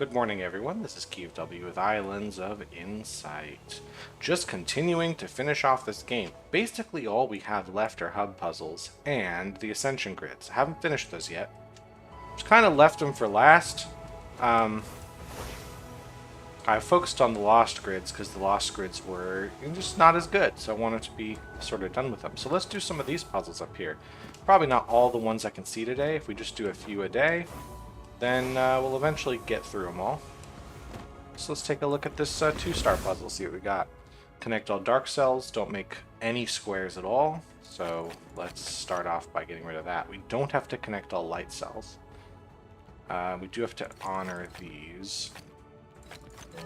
Good morning, everyone. This is Keith W with Islands of Insight. Just continuing to finish off this game. Basically, all we have left are hub puzzles and the Ascension Grids. I haven't finished those yet. Just kind of left them for last. I focused on the Lost Grids because the Lost Grids were just not as good, so I wanted to be sort of done with them. So let's do some of these puzzles up here. Probably not all the ones I can see today. If we just do a few a day, then we'll eventually get through them all. So let's take a look at this 2-star puzzle, see what we got. Connect all dark cells, don't make any squares at all. So let's start off by getting rid of that. We don't have to connect all light cells. We do have to honor these.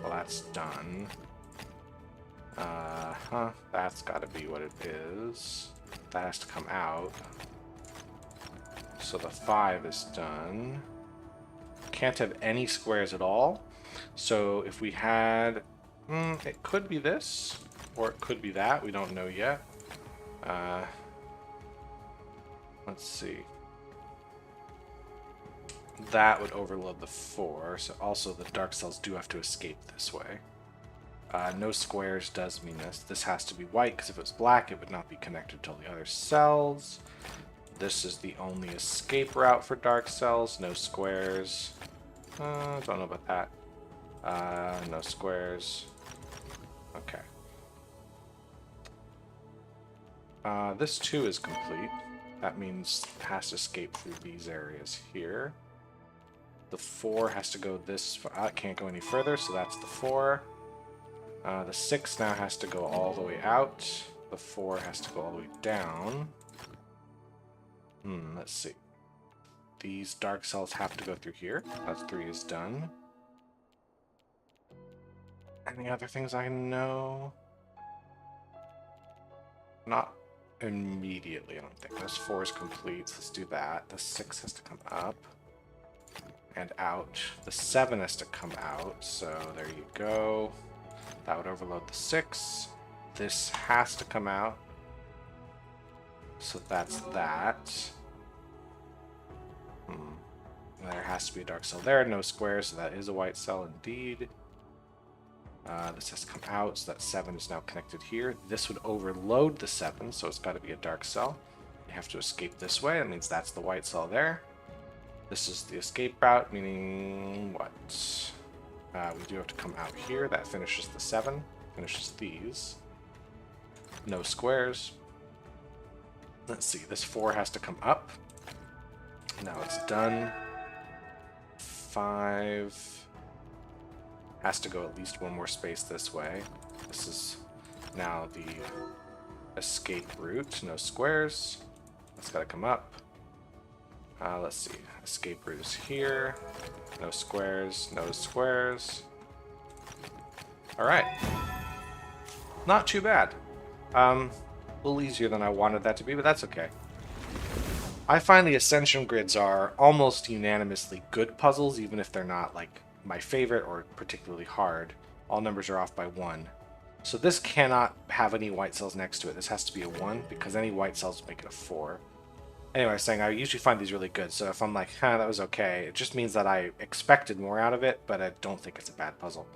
Well, that's done. That's got to be what it is. That has to come out. So the 5 is done. Can't have any squares at all. So if we had... it could be this, or it could be that. We don't know yet. Let's see. That would overload the 4, so also the dark cells do have to escape this way. No squares does mean this. This has to be white, because if it was black, it would not be connected to all the other cells. This is the only escape route for dark cells. No squares. Don't know about that. No squares. Okay. This too is complete. That means it has to escape through these areas here. The 4 has to go this far. It can't go any further, so that's the 4. The 6 now has to go all the way out. The 4 has to go all the way down. Let's see. These dark cells have to go through here. That's 3 is done. Any other things I know? Not immediately, I don't think. This 4 is complete, so let's do that. The 6 has to come up and out. The 7 has to come out, so there you go. That would overload the 6. This has to come out. So that's that. There has to be a dark cell there. No squares, so that is a white cell indeed. This has to come out, so that 7 is now connected here. This would overload the 7, so it's got to be a dark cell. You have to escape this way. That means that's the white cell there. This is the escape route, meaning what? We do have to come out here. That finishes the 7. Finishes these. No squares. Let's see. This 4 has to come up. Now it's done. 5 has to go at least one more space this way. This is now the escape route. No squares. That's got to come up. Let's see. Escape route is here. No squares. No squares. Alright. Not too bad. A little easier than I wanted that to be, but that's okay. I find the Ascension Grids are almost unanimously good puzzles, even if they're not like my favorite or particularly hard. All numbers are off by 1. So this cannot have any white cells next to it. This has to be a 1, because any white cells make it a 4. Anyway, I was saying I usually find these really good, so if I'm like, that was okay, it just means that I expected more out of it, but I don't think it's a bad puzzle.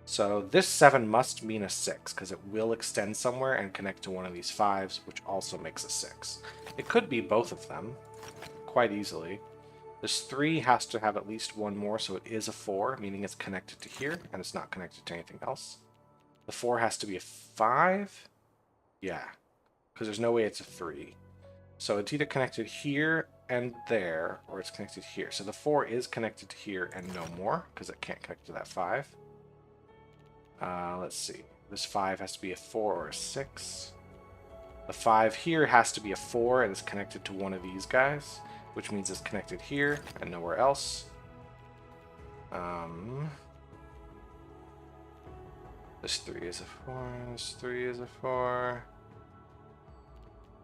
So this 7 must mean a 6, because it will extend somewhere and connect to one of these 5s, which also makes a 6. It could be both of them, quite easily. This 3 has to have at least one more, so it is a 4, meaning it's connected to here, and it's not connected to anything else. The 4 has to be a 5? Yeah, because there's no way it's a 3. So it's either connected here and there, or it's connected here. So the 4 is connected to here and no more, because it can't connect to that 5. Let's see. This 5 has to be a 4 or a 6. The 5 here has to be a 4 and is connected to one of these guys, which means it's connected here and nowhere else. This 3 is a 4, this 3 is a 4.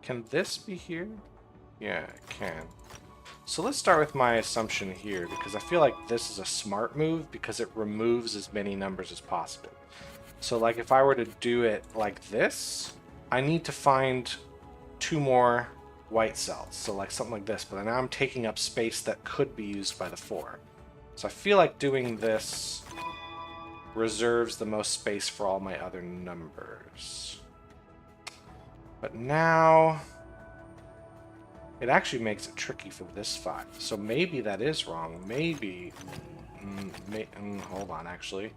Can this be here? Yeah, it can. So let's start with my assumption here, because I feel like this is a smart move because it removes as many numbers as possible. So like if I were to do it like this, I need to find 2 more white cells. So like something like this, but now I'm taking up space that could be used by the 4. So I feel like doing this reserves the most space for all my other numbers. But now it actually makes it tricky for this 5. So maybe that is wrong. Maybe... hold on, actually.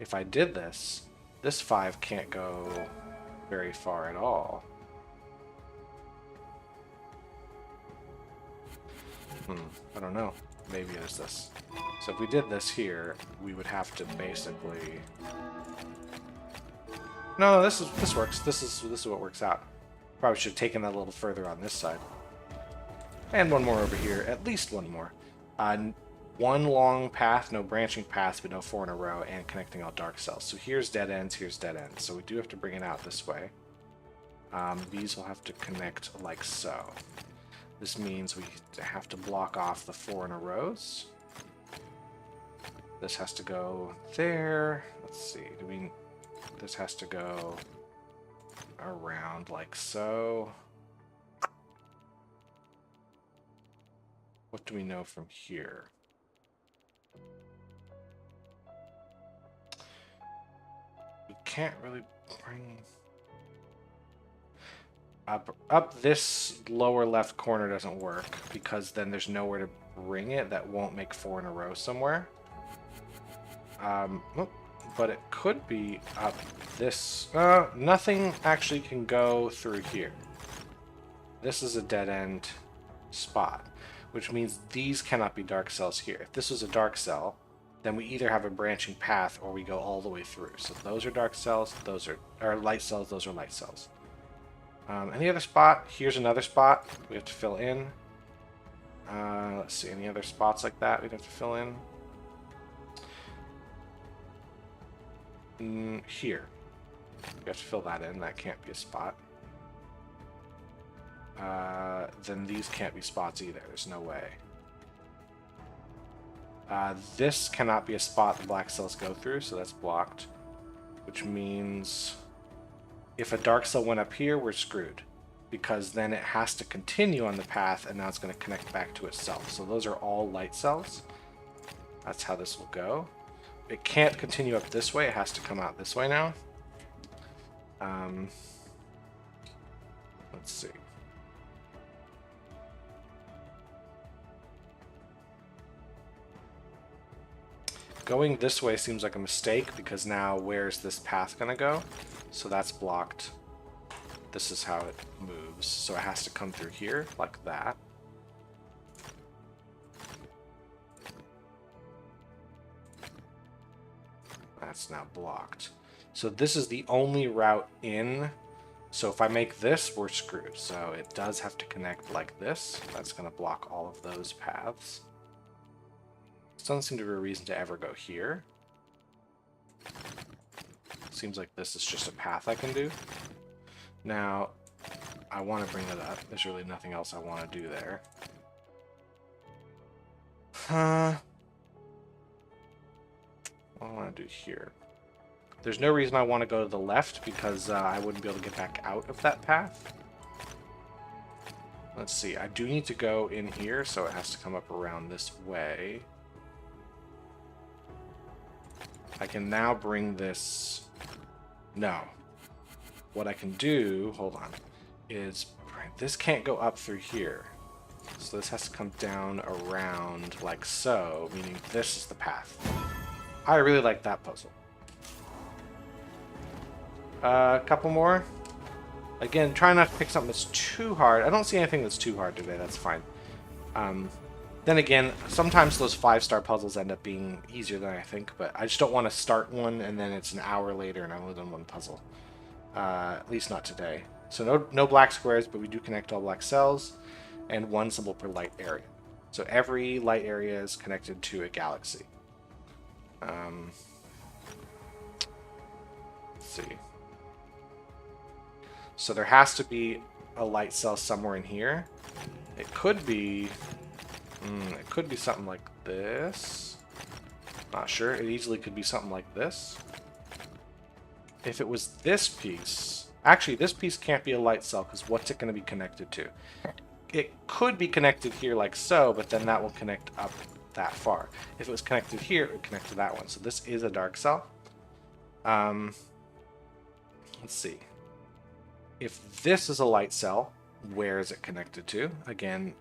If I did this, this 5 can't go very far at all. I don't know. Maybe it is this. So if we did this here, we would have to basically... No, this works. This is what works out. Probably should have taken that a little further on this side. And one more over here. At least one more. One long path, no branching paths, but no 4 in a row, and connecting all dark cells. So here's dead ends, here's dead ends. So we do have to bring it out this way. These will have to connect like so. This means we have to block off the 4 in a rows. This has to go there. Let's see. This has to go around like so. What do we know from here? We can't really bring... Up this lower left corner doesn't work, because then there's nowhere to bring it that won't make 4 in a row somewhere. But it could be up this... nothing actually can go through here. This is a dead-end spot, which means these cannot be dark cells here. If this was a dark cell, then we either have a branching path or we go all the way through. So those are dark cells, those are light cells, those are light cells. Any other spot? Here's another spot we have to fill in. Let's see, any other spots like that we'd have to fill in? Here. We have to fill that in. That can't be a spot. Then these can't be spots either. There's no way. This cannot be a spot the black cells go through, so that's blocked. Which means if a dark cell went up here, we're screwed. Because then it has to continue on the path, and now it's going to connect back to itself. So those are all light cells. That's how this will go. It can't continue up this way. It has to come out this way now. Let's see. Going this way seems like a mistake, because now where's this path going to go? So that's blocked. This is how it moves. So it has to come through here, like that. That's now blocked. So this is the only route in. So if I make this, we're screwed. So it does have to connect like this. That's going to block all of those paths. Doesn't seem to be a reason to ever go here. Seems like this is just a path I can do. Now, I want to bring it up. There's really nothing else I want to do there. What do I want to do here? There's no reason I want to go to the left, because I wouldn't be able to get back out of that path. Let's see. I do need to go in here, so it has to come up around this way. I can now bring this... No. What I can do, hold on, is this can't go up through here. So this has to come down around like so, meaning this is the path. I really like that puzzle. A couple more. Again, try not to pick something that's too hard. I don't see anything that's too hard today, that's fine. Then again, sometimes those 5-star puzzles end up being easier than I think, but I just don't want to start one and then it's an hour later and I've only done one puzzle. At least not today. So no black squares, but we do connect all black cells, and one symbol per light area. So every light area is connected to a galaxy. Let's see. So there has to be a light cell somewhere in here. It could be... it could be something like this. Not sure. It easily could be something like this. If it was this piece... Actually, this piece can't be a light cell, because what's it going to be connected to? It could be connected here like so, but then that will connect up that far. If it was connected here, it would connect to that one. So this is a dark cell. Let's see. If this is a light cell, where is it connected to? Again,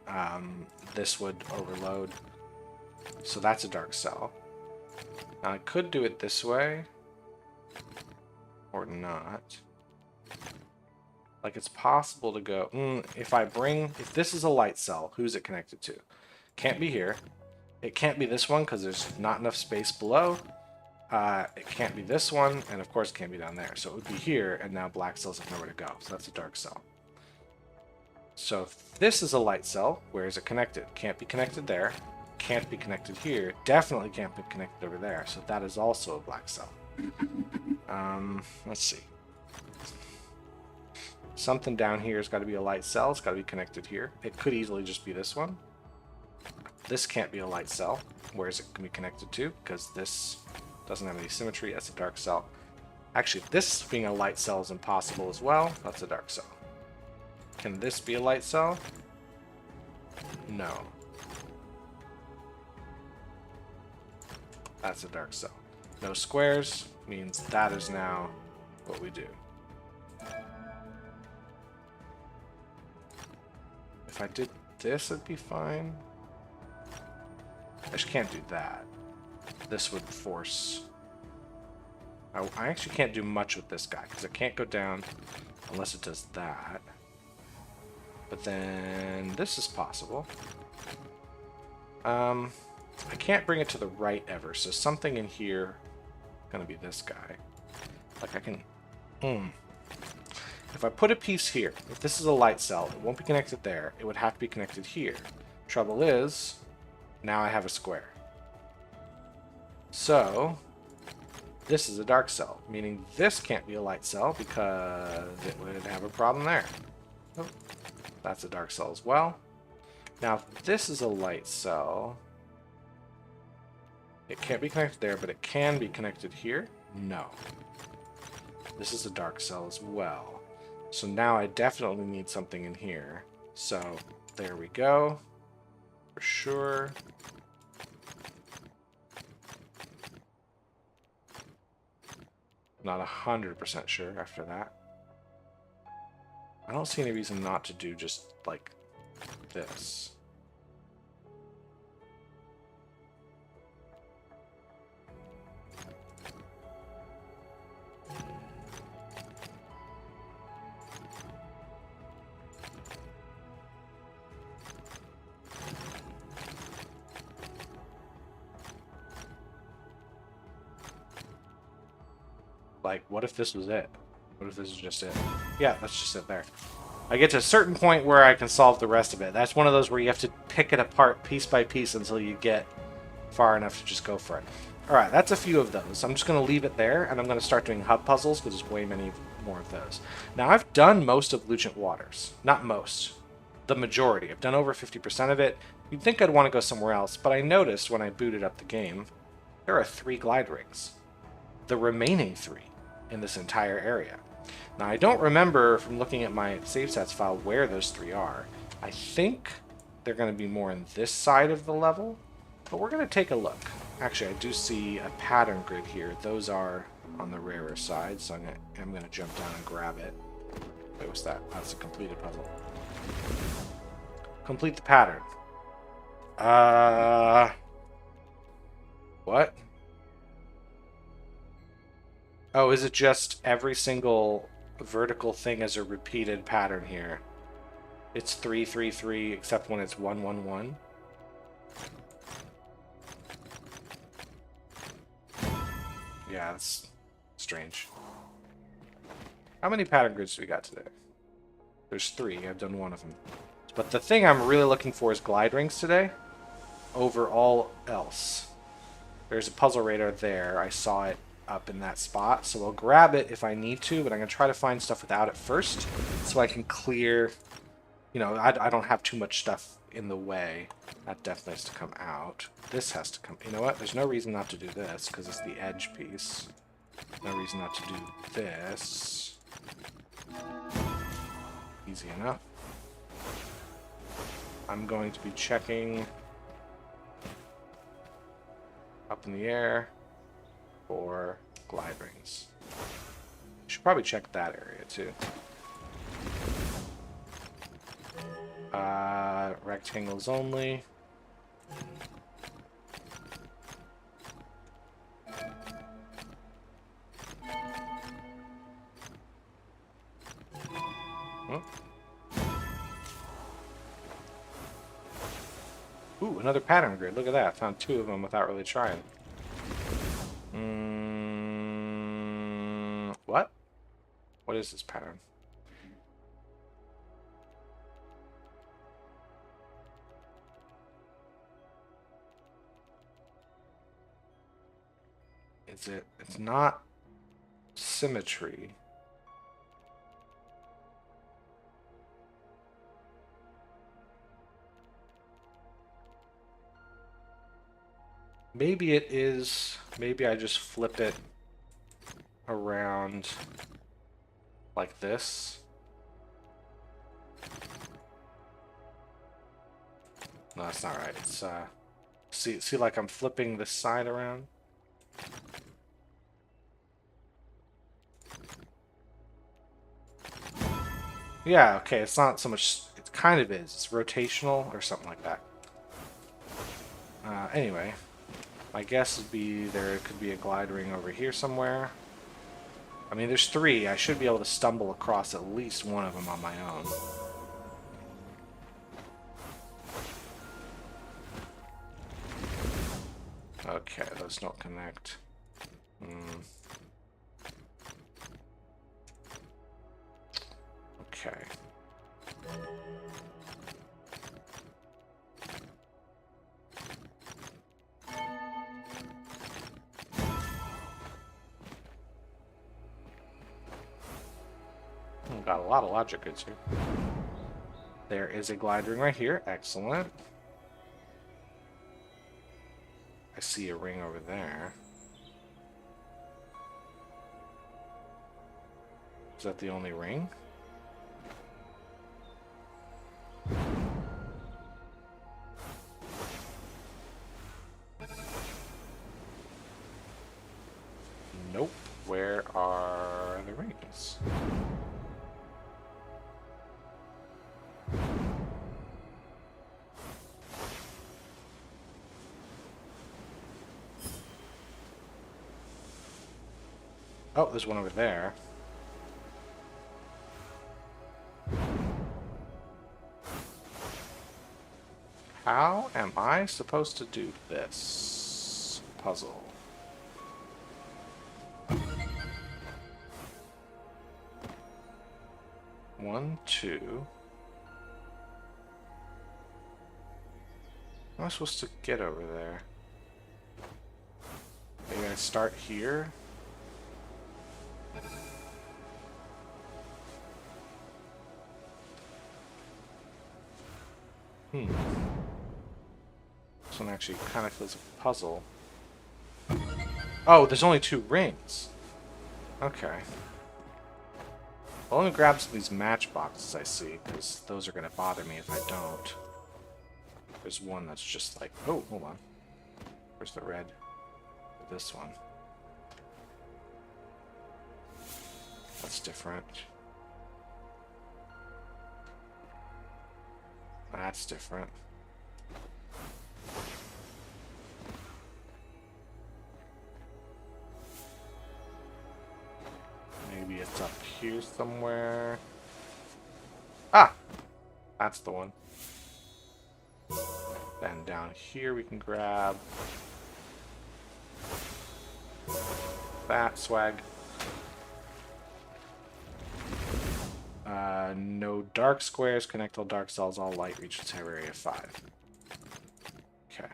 this would overload. So that's a dark cell. Now I could do it this way. Or not. Like, it's possible to go... if this is a light cell, who's it connected to? Can't be here. It can't be this one because there's not enough space below. It can't be this one, and of course it can't be down there. So it would be here, and now black cells have nowhere to go. So that's a dark cell. So if this is a light cell, where is it connected? Can't be connected there. Can't be connected here. Definitely can't be connected over there. So that is also a black cell. Let's see. Something down here has got to be a light cell. It's got to be connected here. It could easily just be this one. This can't be a light cell. Where is it going to be connected to? Because this doesn't have any symmetry. That's a dark cell. Actually, this being a light cell is impossible as well. That's a dark cell. Can this be a light cell? No. That's a dark cell. No squares means that is now what we do. If I did this, it'd be fine. I just can't do that. This would force... I actually can't do much with this guy, because it can't go down unless it does that. But then this is possible. I can't bring it to the right ever, so something in here is going to be this guy. Like I can... If I put a piece here, if this is a light cell, it won't be connected there. It would have to be connected here. Trouble is, now I have a square. So, this is a dark cell, meaning this can't be a light cell because it would have a problem there. Oh, that's a dark cell as well. Now, if this is a light cell, it can't be connected there, but it can be connected here. No. This is a dark cell as well. So now I definitely need something in here. So there we go. For sure. Not 100% sure after that. I don't see any reason not to do just like this. Like, what if this was it? What if this is just it? Yeah, that's just it there. I get to a certain point where I can solve the rest of it. That's one of those where you have to pick it apart piece by piece until you get far enough to just go for it. Alright, that's a few of those. I'm just going to leave it there, and I'm going to start doing hub puzzles, because there's way many more of those. Now, I've done most of Lucent Waters. Not most. The majority. I've done over 50% of it. You'd think I'd want to go somewhere else, but I noticed when I booted up the game, there are 3 glide rings. The remaining 3 in this entire area. Now, I don't remember from looking at my save stats file where those 3 are. I think they're going to be more in this side of the level, but we're going to take a look. Actually, I do see a pattern grid here. Those are on the rarer side, so I'm going to jump down and grab it. Wait, what's that? That's a completed puzzle. Complete the pattern. What? Oh, is it just every single vertical thing is a repeated pattern here? It's 3, 3, 3, except when it's 1, 1, 1. Yeah, that's strange. How many pattern grids do we got today? There's 3. I've done one of them. But the thing I'm really looking for is glide rings today over all else. There's a puzzle radar there. I saw it up in that spot, so I'll grab it if I need to, but I'm going to try to find stuff without it first so I can clear, you know, I don't have too much stuff in the way. That definitely has to come out. This has to come, you know what, there's no reason not to do this because it's the edge piece. No reason not to do this. Easy enough. I'm going to be checking Up in the air for glide rings. Should probably check that area too. Rectangles only. Oh. Ooh, another pattern grid. Look at that. Found 2 of them without really trying. What? What is this pattern? Is it? It's not symmetry. Maybe it is. Maybe I just flip it around like this. No, that's not right. It's see like I'm flipping this side around. Yeah, okay, it's not so much, it kind of is. It's rotational or something like that. Anyway, my guess would be there could be a glide ring over here somewhere. I mean, there's 3. I should be able to stumble across at least one of them on my own. Okay, those don't connect. Okay. Got a lot of logic goods here. There is a glide ring right here. Excellent. I see a ring over there. Is that the only ring? Nope. Where are the rings? Oh, there's one over there. How am I supposed to do this puzzle? One, two. How am I supposed to get over there? Maybe I start here? This one actually kind of feels a puzzle. Oh, there's only 2 rings. Okay. Well, let me grab some of these matchboxes I see, because those are going to bother me if I don't. There's one that's just like... Oh, hold on. Where's the red? This one. That's different. That's different. Maybe it's up here somewhere. Ah! That's the one. Then down here we can grab that swag. No dark squares. Connect all dark cells. All light reaches area 5. Okay.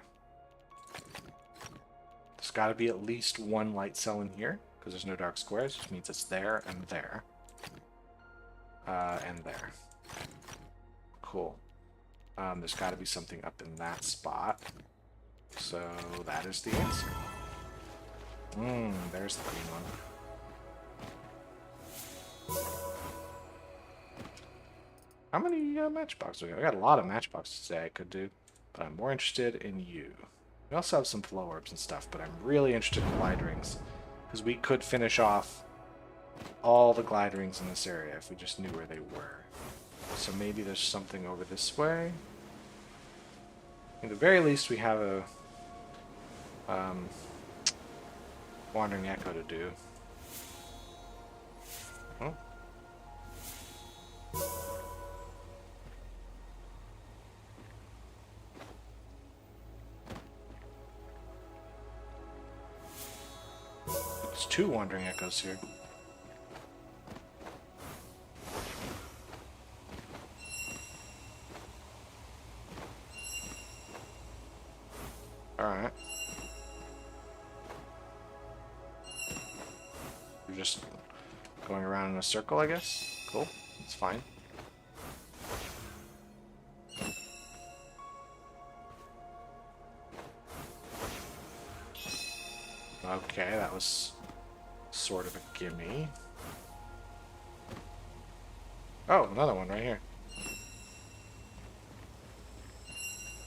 There's got to be at least 1 light cell in here, because there's no dark squares, which means it's there and there. And there. Cool. There's got to be something up in that spot. So that is the answer. There's the green one. How many matchboxes do we got? I got a lot of matchboxes today I could do, but I'm more interested in you. We also have some flow orbs and stuff, but I'm really interested in glide rings. Because we could finish off all the glide rings in this area if we just knew where they were. So maybe there's something over this way. At the very least, we have a Wandering Echo to do. Oh. There's 2 Wandering Echoes here. Alright. We're just going around in a circle, I guess. Cool. That's fine. Okay, that was sort of a gimme. Oh, another one right here.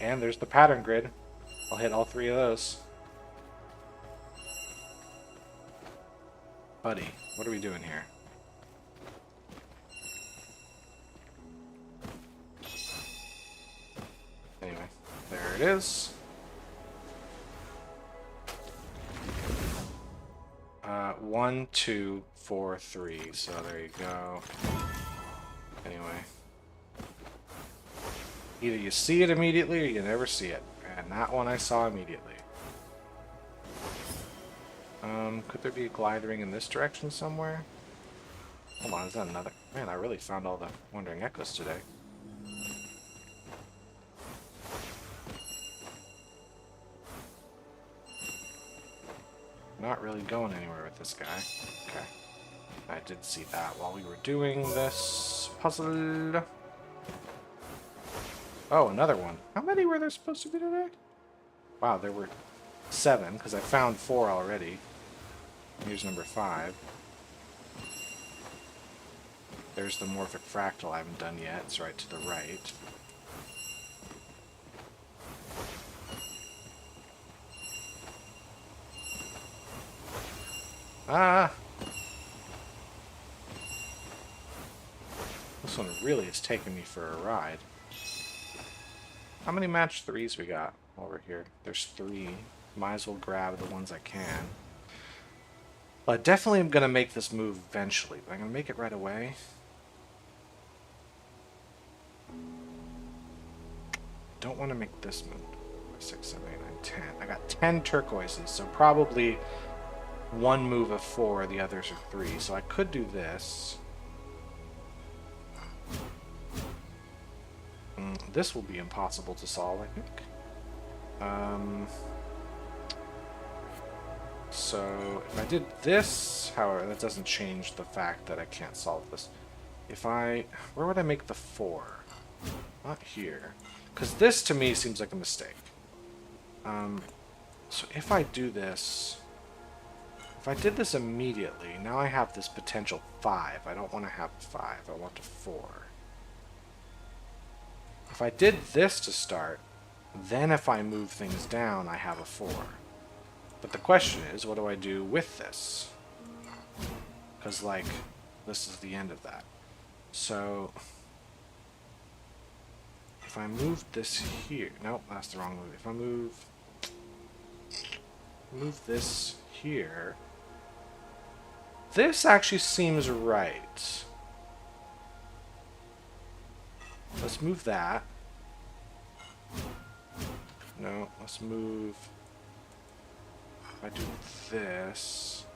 And there's the pattern grid. I'll hit all 3 of those. Buddy, what are we doing here? Anyway, there it is. 1, 2, 4, 3. So there you go. Anyway. Either you see it immediately or you never see it. And that one I saw immediately. Could there be a glide ring in this direction somewhere? Hold on, is that another? Man, I really found all the Wandering Echoes today. Not really going anywhere with this guy. Okay. I did see that while we were doing this puzzle. Oh, another one. How many were there supposed to be today? Wow, there were 7, because I found 4 already. Here's number 5. There's the Morphic Fractal I haven't done yet. It's right to the right. Ah! This one really is taking me for a ride. How many match 3s we got over here? There's 3. Might as well grab the ones I can. Well, I definitely am going to make this move eventually, but I'm going to make it right away. Don't want to make this move. 6, 7, 8, 9, 10. I got 10 turquoises, so probably one move of 4, the others are 3. So I could do this. This will be impossible to solve, I think. So if I did this, however, that doesn't change the fact that I can't solve this. Where would I make the 4? Not here. Because this, to me, seems like a mistake. So if I do this... If I did this immediately, now I have this potential 5. I don't want to have a 5. I want a 4. If I did this to start, then if I move things down, I have a 4. But the question is, what do I do with this? Because, like, this is the end of that. So... if I move this here... Nope, that's the wrong move. If I move this here... This actually seems right. Let's move that. No, let's move... If I do this...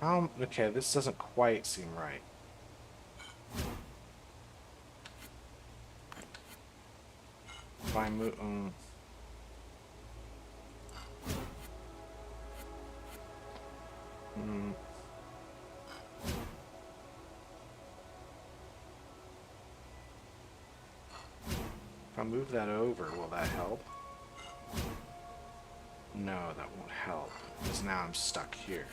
Okay, this doesn't quite seem right. If I move... If I move that over, will that help? No, that won't help, because now I'm stuck here.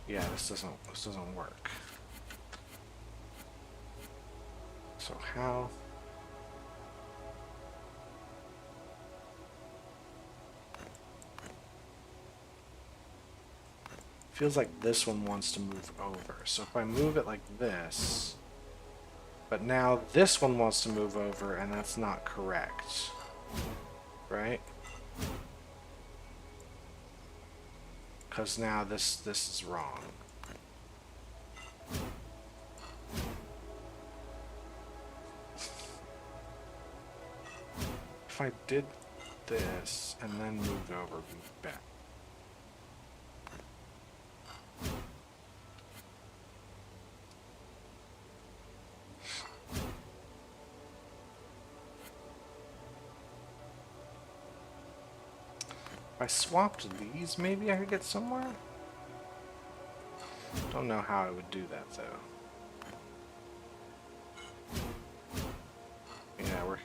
Yeah, this doesn't work. So how? Feels like this one wants to move over. So if I move it like this, but now this one wants to move over, and that's not correct, right? Because now this is wrong. If I did this and then moved over, moved back. If I swapped these, maybe I could get somewhere? Don't know how I would do that, though. Yeah,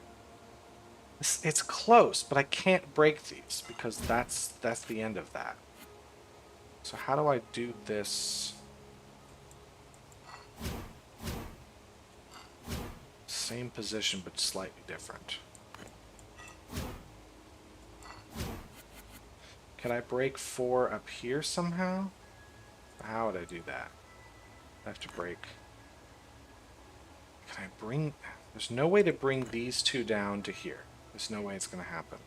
it's close, but I can't break these, because that's the end of that. So how do I do this? Same position, but slightly different. Can I break 4 up here somehow? How would I do that? I have to break. Can I bring... There's no way to bring these two down to here. There's no way it's going to happen.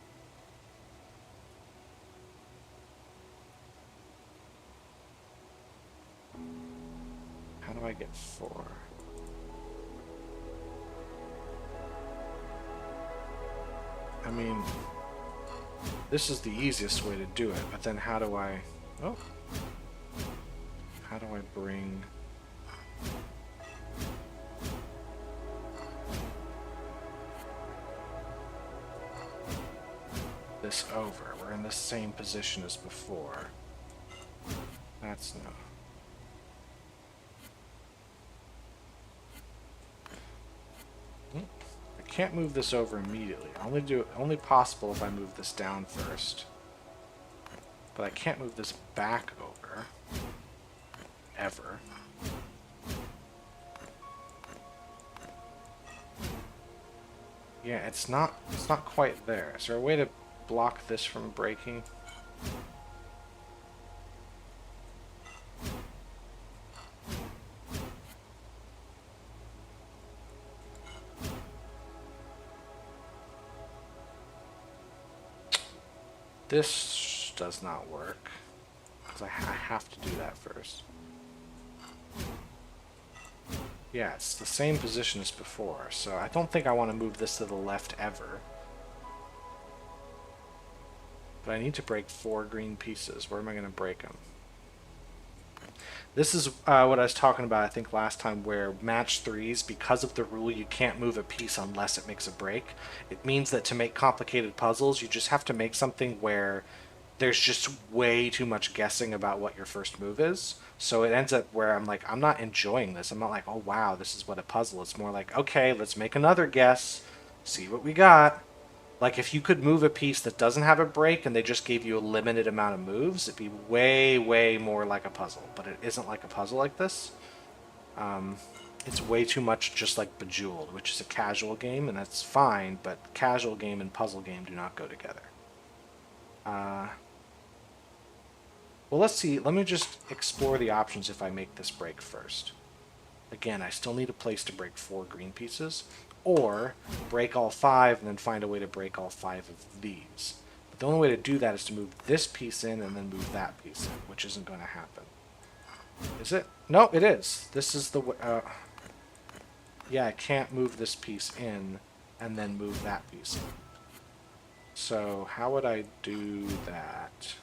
How do I get 4? I mean... This is the easiest way to do it, but then how do I... Oh. How do I bring... this over? We're in the same position as before. That's no... I can't move this over immediately. Only possible if I move this down first. But I can't move this back over. Ever. Yeah, it's not quite there. Is there a way to block this from breaking? This does not work, because I have to do that first. Yeah, it's the same position as before, so I don't think I want to move this to the left ever. But I need to break 4 green pieces. Where am I going to break them? This is what I was talking about, I think, last time, where match 3s, because of the rule you can't move a piece unless it makes a break. It means that to make complicated puzzles, you just have to make something where there's just way too much guessing about what your first move is. So it ends up where I'm like, I'm not enjoying this. I'm not like, oh wow, this is what a puzzle. It's more like, okay, let's make another guess, see what we got. Like, if you could move a piece that doesn't have a break and they just gave you a limited amount of moves, it'd be way, way more like a puzzle. But it isn't like a puzzle like this. It's way too much just like Bejeweled, which is a casual game, and that's fine, but casual game and puzzle game do not go together. Well, let's see. Let me just explore the options if I make this break first. Again, I still need a place to break 4 green pieces. Or break all 5 and then find a way to break all 5 of these. But the only way to do that is to move this piece in and then move that piece in, which isn't going to happen. Is it? No, it is. This is the way... yeah, I can't move this piece in and then move that piece in. So how would I do that?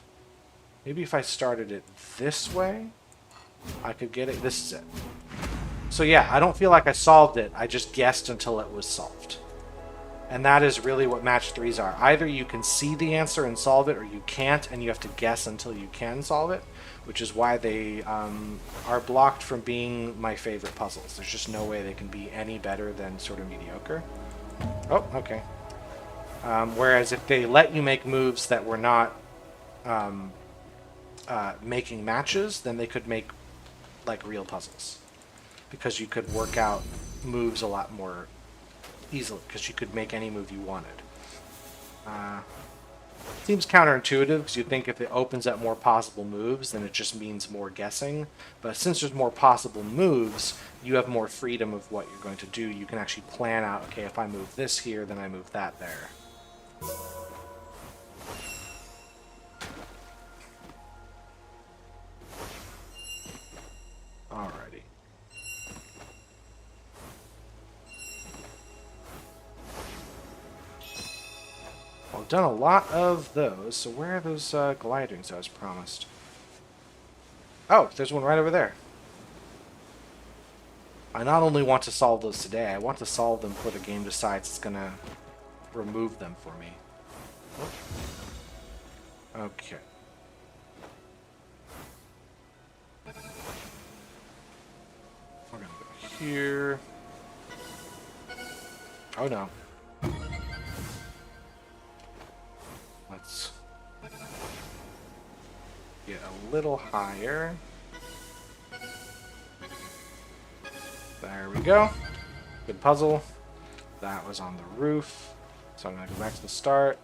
Maybe if I started it this way, I could get it. This is it. So yeah, I don't feel like I solved it. I just guessed until it was solved. And that is really what match 3s are. Either you can see the answer and solve it, or you can't, and you have to guess until you can solve it, which is why they are blocked from being my favorite puzzles. There's just no way they can be any better than sort of mediocre. Oh, okay. Whereas if they let you make moves that were not making matches, then they could make like real puzzles. Because you could work out moves a lot more easily, because you could make any move you wanted. Seems counterintuitive, because you'd think if it opens up more possible moves, then it just means more guessing. But since there's more possible moves, you have more freedom of what you're going to do. You can actually plan out, okay, if I move this here, then I move that there. Alrighty. Well, I've done a lot of those, so where are those glidings I was promised? Oh, there's one right over there. I not only want to solve those today, I want to solve them before the game decides it's going to remove them for me. Okay. We're going to go here. Oh no. Let's get a little higher. There we go. Good puzzle. That was on the roof. So I'm going to go back to the start.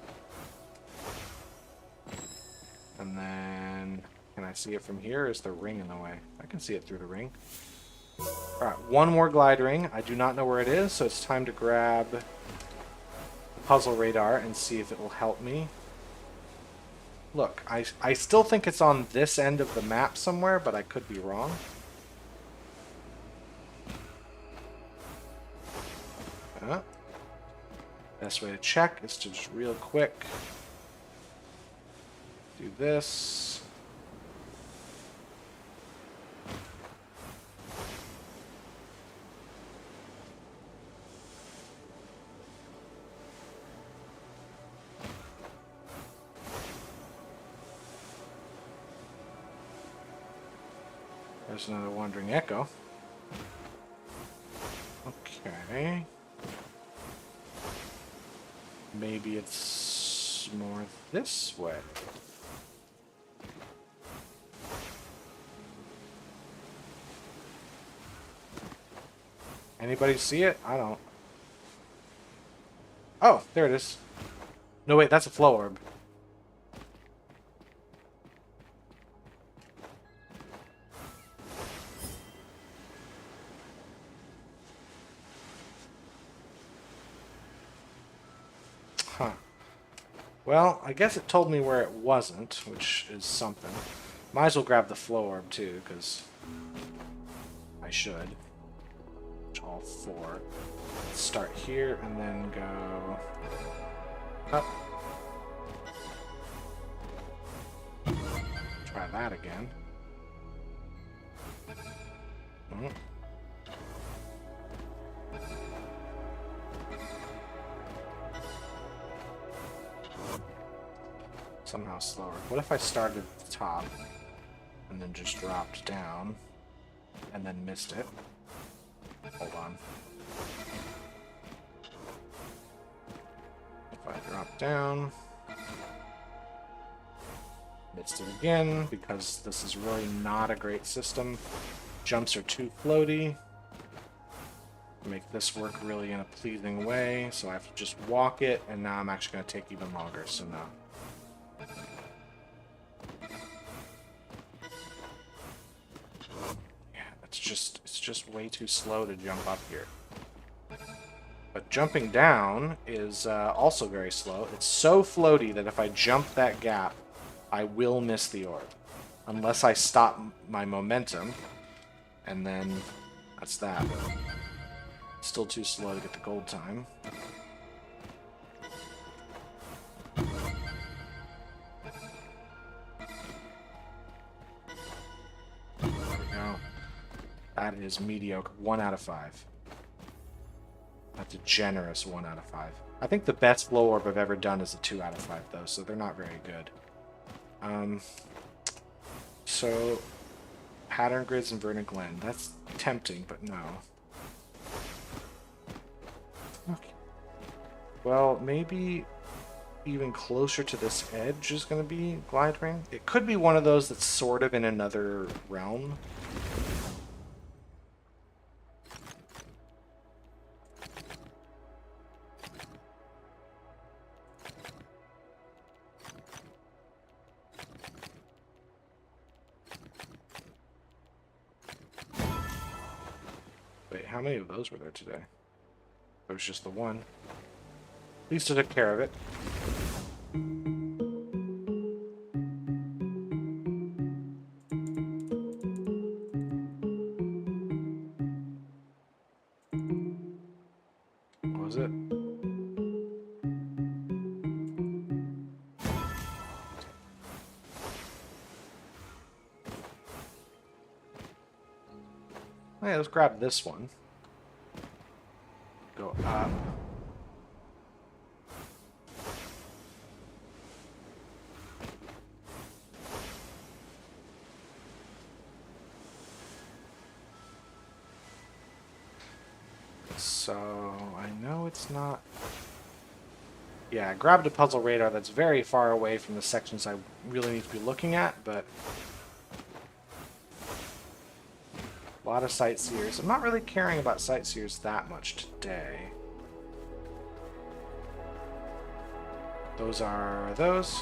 And then, can I see it from here? Or is the ring in the way? I can see it through the ring. Alright, one more glide ring. I do not know where it is, so it's time to grab the puzzle radar and see if it will help me. Look, I still think it's on this end of the map somewhere, but I could be wrong. Best way to check is to just real quick do this. There's another wandering echo. Okay. Maybe it's more this way. Anybody see it? I don't. Oh, there it is. No, wait, that's a flow orb. Huh. Well, I guess it told me where it wasn't, which is something. Might as well grab the flow orb too, because I should. All four. Let's start here and then go up. Try that again. Somehow slower. What if I started at the top and then just dropped down and then missed it? Hold on. If I drop down, missed it again because this is really not a great system. Jumps are too floaty. Make this work really in a pleasing way, so I have to just walk it, and now I'm actually going to take even longer, so no. It's just way too slow to jump up here. But jumping down is also very slow. It's so floaty that if I jump that gap, I will miss the orb. Unless I stop my momentum, and then that's that. Still too slow to get the gold time. That is mediocre. 1 out of 5. That's a generous 1 out of 5. I think the best flow orb I've ever done is a 2 out of 5, though, so they're not very good. So, Pattern Grids and Verdant Glen. That's tempting, but no. Okay. Well, maybe even closer to this edge is going to be Glide Ring. It could be one of those that's sort of in another realm. Wait, how many of those were there today? There was just the one. At least I took care of it. What was it? Hey, let's grab this one. Go up. So, I know it's not... Yeah, I grabbed a puzzle radar that's very far away from the sections I really need to be looking at, but... A lot of sightseers. I'm not really caring about sightseers that much today. Those are those.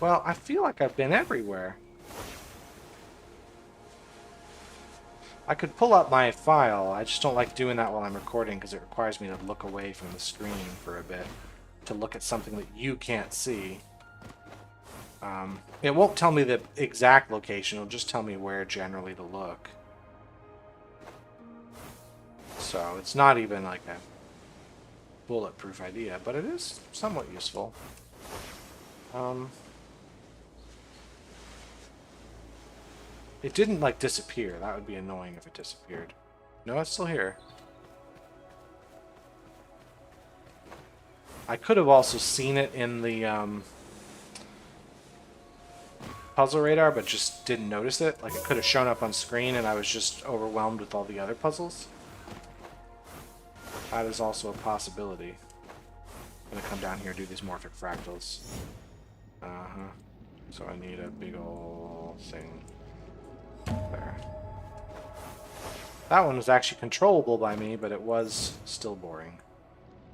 Well, I feel like I've been everywhere. I could pull up my file. I just don't like doing that while I'm recording because it requires me to look away from the screen for a bit to look at something that you can't see. It won't tell me the exact location. It'll just tell me where generally to look. So it's not even like a bulletproof idea, but it is somewhat useful. It didn't, like, disappear. That would be annoying if it disappeared. No, it's still here. I could have also seen it in the puzzle radar, but just didn't notice it. Like, it could have shown up on screen, and I was just overwhelmed with all the other puzzles. That is also a possibility. I'm going to come down here and do these morphic fractals. So I need a big ol' thing. There. That one was actually controllable by me, but it was still boring.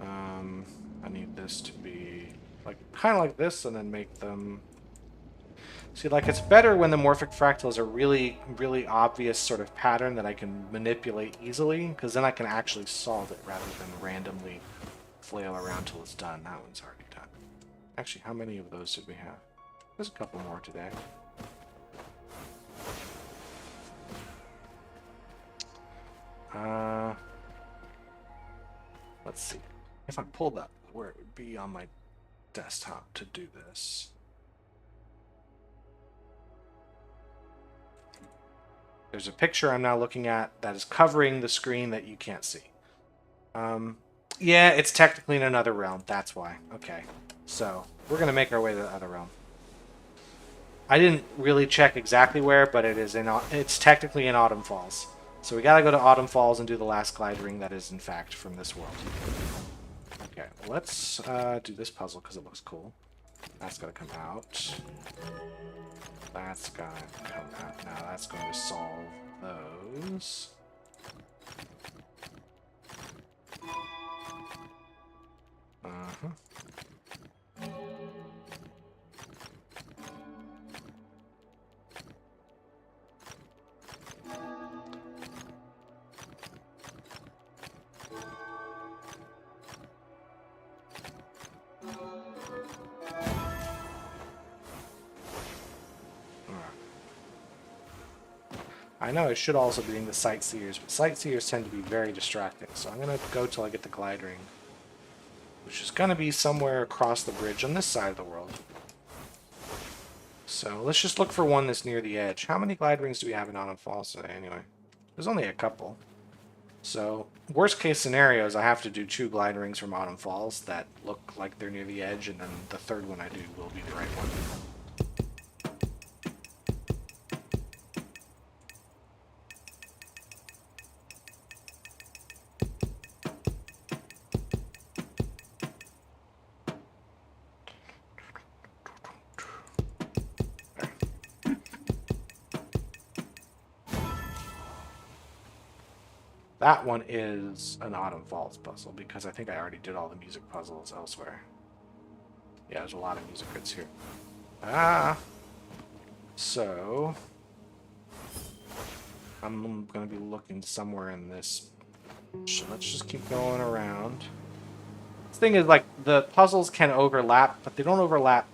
I need this to be like kind of like this, and then make them. See, like it's better when the morphic fractals are really, really obvious sort of pattern that I can manipulate easily, because then I can actually solve it rather than randomly flail around till it's done. That one's already done. Actually, how many of those did we have? There's a couple more today. Let's see. If I pulled up where it would be on my desktop to do this. There's a picture I'm now looking at that is covering the screen that you can't see. Yeah, it's technically in another realm. That's why. Okay. So, we're going to make our way to the other realm. I didn't really check exactly where, but it's technically in Autumn Falls. So we gotta go to Autumn Falls and do the last glide ring that is, in fact, from this world. Okay, let's do this puzzle because it looks cool. That's gotta come out. That's gotta come out. Now that's going to solve those. I know it should also be in the sightseers, but sightseers tend to be very distracting, so I'm going to go till I get the glide ring, which is going to be somewhere across the bridge on this side of the world. So let's just look for one that's near the edge. How many glide rings do we have in Autumn Falls today, anyway? There's only a couple. So, worst case scenario is I have to do 2 glide rings from Autumn Falls that look like they're near the edge, and then the third one I do will be the right one. That one is an Autumn Falls puzzle, because I think I already did all the music puzzles elsewhere. Yeah, there's a lot of music grids here. Ah! So... I'm going to be looking somewhere in this. So let's just keep going around. The thing is, like, the puzzles can overlap, but they don't overlap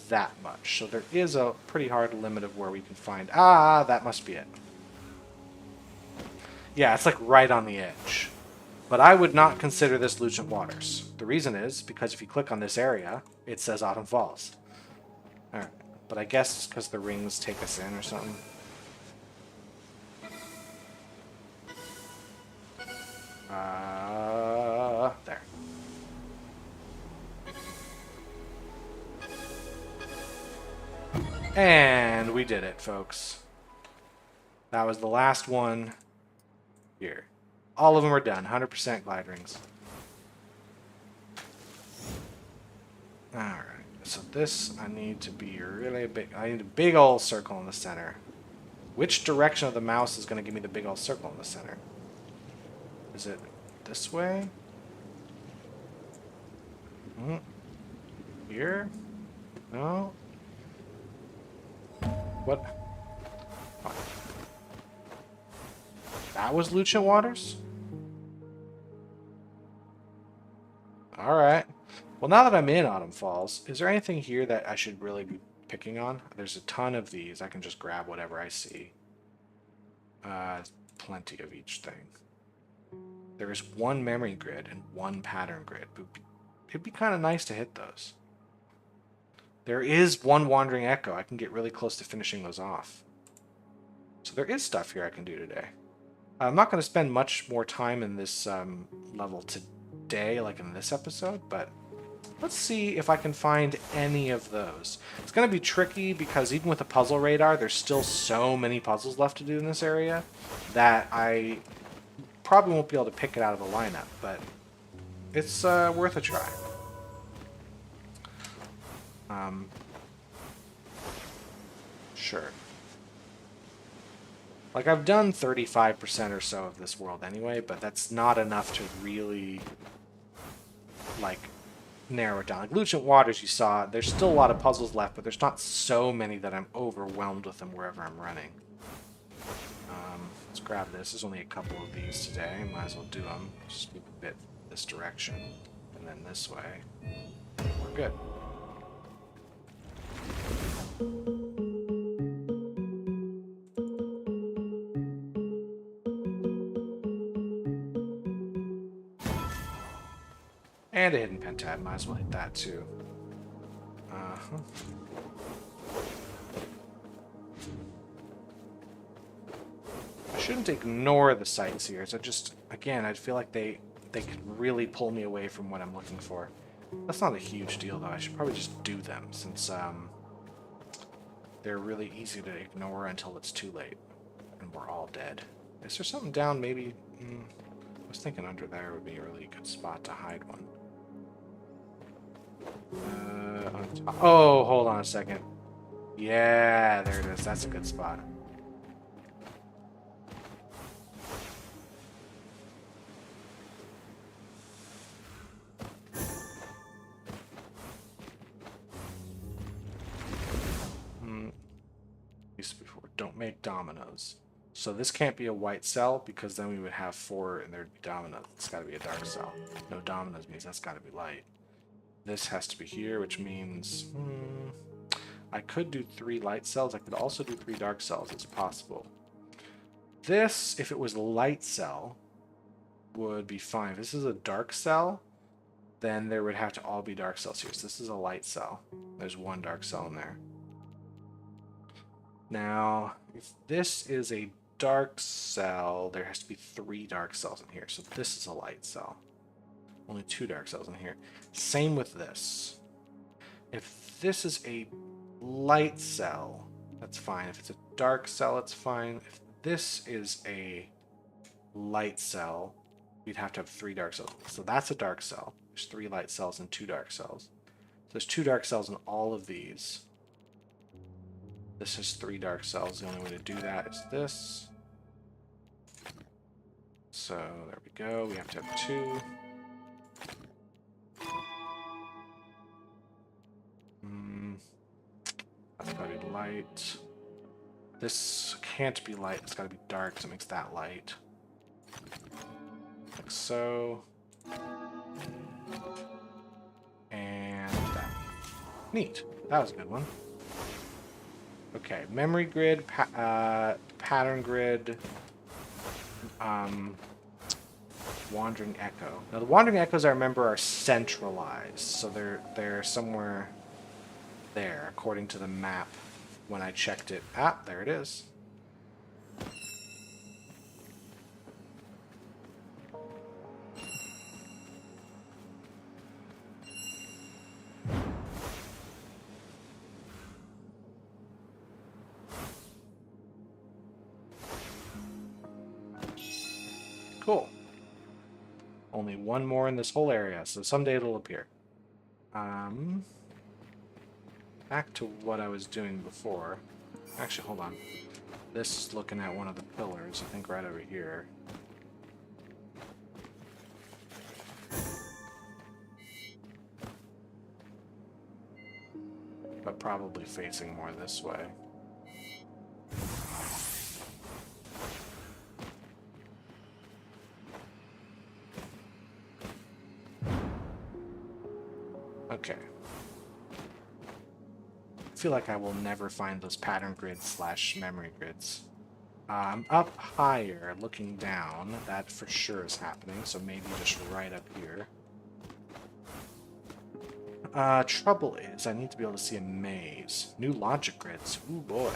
that much. So there is a pretty hard limit of where we can find... Ah, that must be it. Yeah, it's like right on the edge. But I would not consider this Lucent Waters. The reason is because if you click on this area, it says Autumn Falls. Alright, but I guess it's because the rings take us in or something. There. And we did it, folks. That was the last one here. All of them are done. 100% glide rings. Alright. So this, I need to be really big. I need a big old circle in the center. Which direction of the mouse is going to give me the big old circle in the center? Is it this way? Here? No? What? Oh. That was Lucent Waters? Alright. Well, now that I'm in Autumn Falls, is there anything here that I should really be picking on? There's a ton of these. I can just grab whatever I see. Plenty of each thing. There is one memory grid and one pattern grid. It'd be kind of nice to hit those. There is one wandering echo. I can get really close to finishing those off. So there is stuff here I can do today. I'm not going to spend much more time in this level today, like in this episode, but let's see if I can find any of those. It's going to be tricky because even with the puzzle radar, there's still so many puzzles left to do in this area that I probably won't be able to pick it out of the lineup, but it's worth a try. Sure. Like, I've done 35% or so of this world anyway, but that's not enough to really, like, narrow it down. Like, Lucent Waters, you saw, there's still a lot of puzzles left, but there's not so many that I'm overwhelmed with them wherever I'm running. Let's grab this. There's only a couple of these today. Might as well do them. Just move a bit this direction, and then this way. We're good. And a hidden pentad. Might as well hit that too. I shouldn't ignore the sightseers. I just, again, I feel like they could really pull me away from what I'm looking for. That's not a huge deal, though. I should probably just do them, since they're really easy to ignore until it's too late, and we're all dead. Is there something down, maybe? I was thinking under there would be a really good spot to hide one. Oh, hold on a second. Yeah, there it is. That's a good spot. Before, don't make dominoes. So this can't be a white cell because then we would have 4 and there'd be dominoes. It's got to be a dark cell. No dominoes means that's got to be light. This has to be here, which means I could do 3 light cells. I could also do 3 dark cells. It's possible. This, if it was a light cell, would be fine. If this is a dark cell, then there would have to all be dark cells here. So this is a light cell. There's 1 dark cell in there. Now, if this is a dark cell, there has to be 3 dark cells in here. So this is a light cell. Only 2 dark cells in here. Same with this. If this is a light cell, that's fine. If it's a dark cell, it's fine. If this is a light cell, we'd have to have 3 dark cells. So that's a dark cell. There's 3 light cells and 2 dark cells. So there's 2 dark cells in all of these. This is 3 dark cells. The only way to do that is this. So there we go. We have to have 2. That's gotta be light. This can't be light. It's gotta be dark, so it makes that light. Like so. And that. Neat. That was a good one. Okay, memory grid, pattern grid, wandering echo. Now the wandering echoes I remember are centralized, so they're somewhere there according to the map when I checked it. Ah, there it is. Cool. Only one more in this whole area, so someday it'll appear. Back to what I was doing before. Actually, hold on. This is looking at one of the pillars, I think right over here. But probably facing more this way. Okay. I feel like I will never find those pattern grids / memory grids. Up higher, looking down, that for sure is happening, so maybe just right up here. Trouble is, I need to be able to see a maze. New logic grids. Ooh, boy.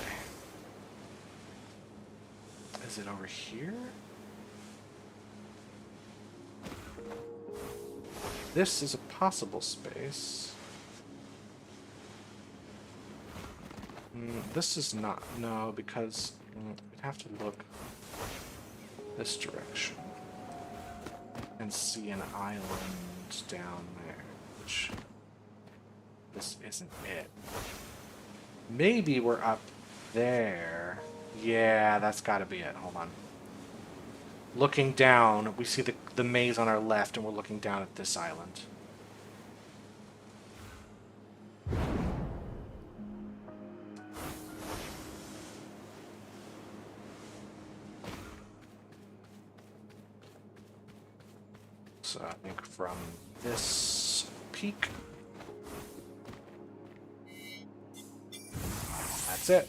Is it over here? This is a possible space. This is not. No, because we'd have to look this direction and see an island down there, which this isn't it. Maybe we're up there. Yeah, that's got to be it. Hold on. Looking down, we see the maze on our left, and we're looking down at this island. So I think from this peak, that's it.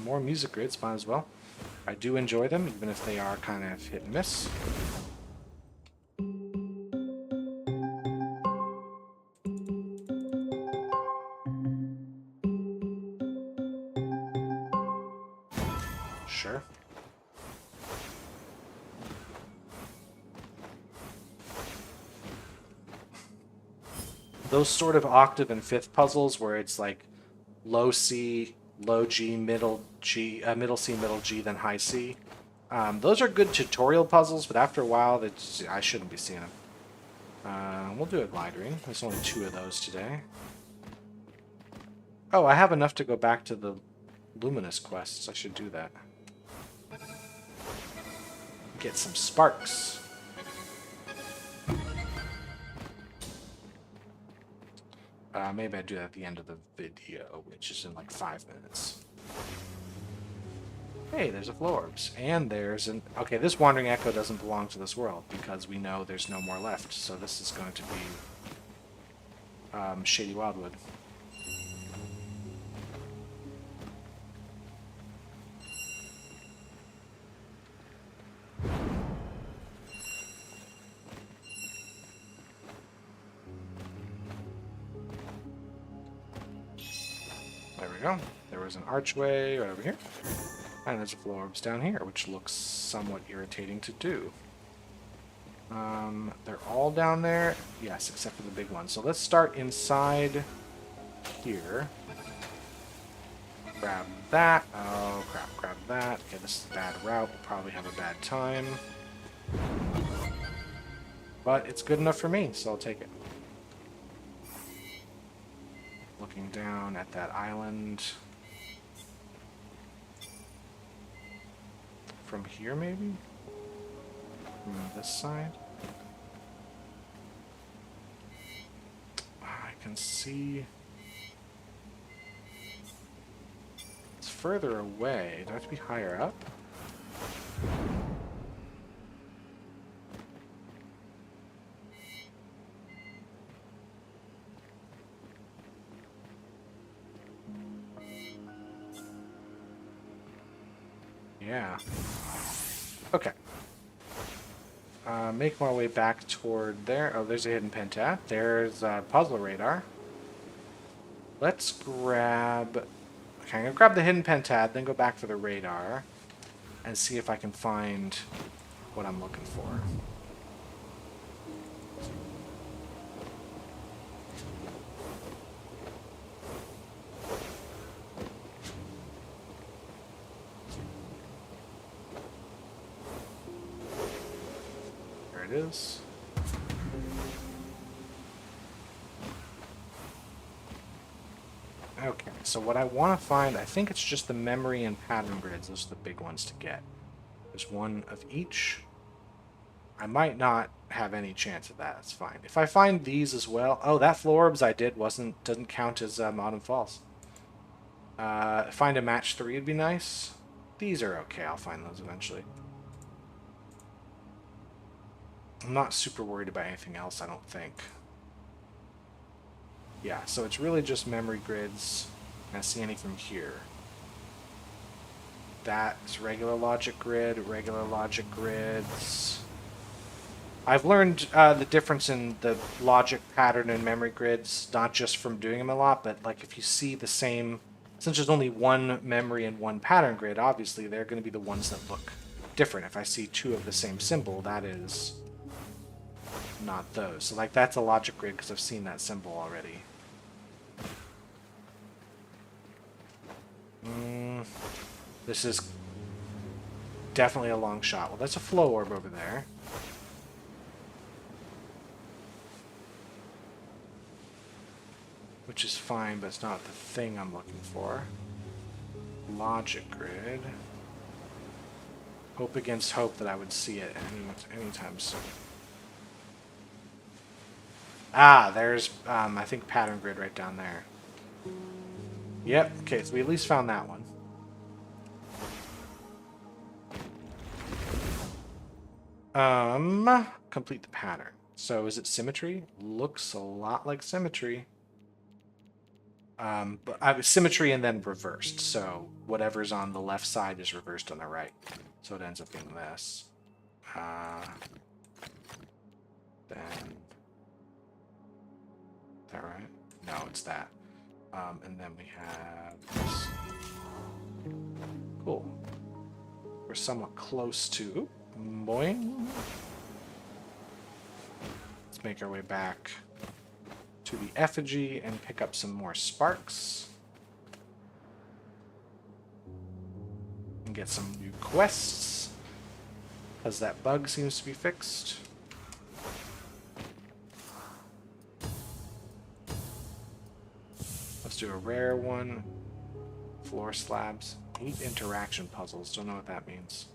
More music grids, might as well. I do enjoy them, even if they are kind of hit and miss. Sure. Those sort of octave and fifth puzzles where it's like low C, low G, middle G, middle C, middle G, then high C. Those are good tutorial puzzles, but after a while, I shouldn't be seeing them. We'll do a glide ring. There's only 2 of those today. Oh, I have enough to go back to the Luminous quests. I should do that. Get some sparks. Maybe I do that at the end of the video, which is in like 5 minutes. Hey, there's a Florbs. And there's an... Okay, this Wandering Echo doesn't belong to this world, because we know there's no more left. So this is going to be Shady Wildwood. There we go. There was an archway right over here. And there's a Florbs down here, which looks somewhat irritating to do. They're all down there? Yes, except for the big one. So let's start inside here. Grab that. Oh, crap. Grab that. Okay, this is a bad route. We'll probably have a bad time. But it's good enough for me, so I'll take it. Looking down at that island. from here, maybe? From this side? I can see... It's further away. Do I have to be higher up? Yeah. Okay. Make my way back toward there. Oh, there's a hidden pentat. There's a puzzle radar. Let's grab... Okay, I'm going to grab the hidden pentat, then go back for the radar, and see if I can find what I'm looking for. There it is. Okay, so what I want to find, I think it's just the memory and pattern grids. Those are the big ones to get. There's one of each. I might not have any chance of that. That's fine. If I find these as well... Oh, that Florbs I did doesn't count as Autumn Falls. Find a match 3 would be nice. These are okay. I'll find those eventually. I'm not super worried about anything else, I don't think. Yeah, so it's really just memory grids. Can I see any from here? That's regular logic grid, regular logic grids. I've learned the difference in the logic pattern and memory grids, not just from doing them a lot, but like if you see the same, since there's only one memory and one pattern grid, obviously they're going to be the ones that look different. If I see two of the same symbol, that is not those. So like that's a logic grid because I've seen that symbol already. This is definitely a long shot. Well, that's a flow orb over there. Which is fine, but it's not the thing I'm looking for. Logic grid. Hope against hope that I would see it anytime soon. Ah, there's, I think, pattern grid right down there. Yep, okay, so we at least found that one. Complete the pattern. So is it symmetry? Looks a lot like symmetry. But I was symmetry and then reversed. So whatever's on the left side is reversed on the right. So it ends up being this. Then... Is that right? No, it's that. And then we have this. Cool. We're somewhat close to... Boing. Let's make our way back to the effigy and pick up some more sparks. And get some new quests. Because that bug seems to be fixed. Let's do a rare one. Floor slabs. 8 interaction puzzles. Don't know what that means.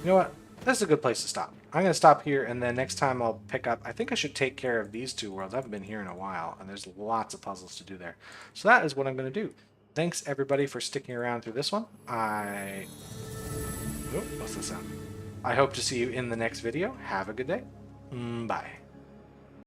You know what? This is a good place to stop. I'm going to stop here, and then next time I'll pick up... I think I should take care of these two worlds. I haven't been here in a while, and there's lots of puzzles to do there. So that is what I'm going to do. Thanks, everybody, for sticking around through this one. Oh, what's the sound? I hope to see you in the next video. Have a good day. Bye.